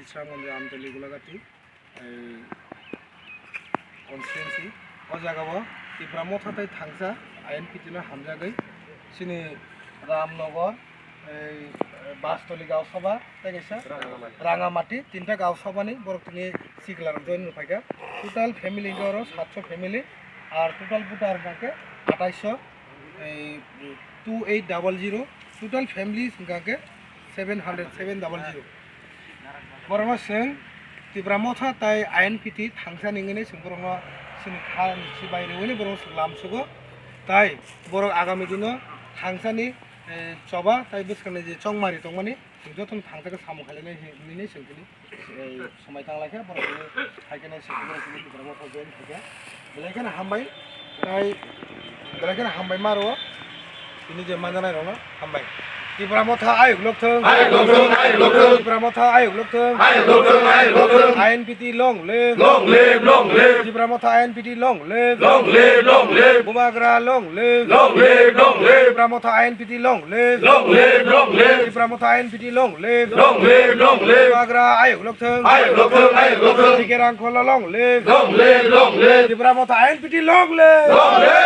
ইছরামন্দির আমতলি গোলাঘাটি এই কনস্টিটুয়েন্সি ও জায়গাও ত্রিপুরা মথাতাই থাংসা আইএনপিটিনো হামজাগৈ সিনি রামনগর এই বাসতলি গাঁওসভা তাইগেসা রাঙামাটি তিনটা গাঁওসভানি বরকটিনি সিগলার জয়েন ফাইকা টোটাল ফ্যামিলি গর 700 ফ্যামিলি আর টোটাল ভোটার নাকে 2800 এই 2800 টোটাল ফ্যামিলি গাকে 700 বরং जों त्रिपुरा मथा ताई आइएनपिटि थांसा निंगने जों बरं जों खान सिबायनो बरं लामसुगो ताई बरं आगामी दिनो थांसानि चबा ताई बसखाने जे चंगमारि दंमानि जों जतन थांसाखौ सामु खालायनाय हिनि जोंनि समाय थांलायखा बरं थाइकेना सिबिनो त्रिपुरा मथा जइन थाइका बेलायखान हामबाय ताई बेलायखान हामबाय मारो बिनि जे मानजानाय दङ हामबाय त्रिपुरा मथा आयोग लोकथों त्रिपुरा मथा आयोग लोकथों आइएनपिटि लं लिभ त्रिपुरा मथा आइएनपिटि लं लिभ बुमाग्रा लं लिभ त्रिपुरा मथा आइएनपिटि लं लिभ त्रिपुरा मथा आइएनपिटि लं लिभ बुमाग्रा आयोग लोकथों टिकेरांखला लं लिभ त्रिपुरा मथा आइएनपिटि लं लिभ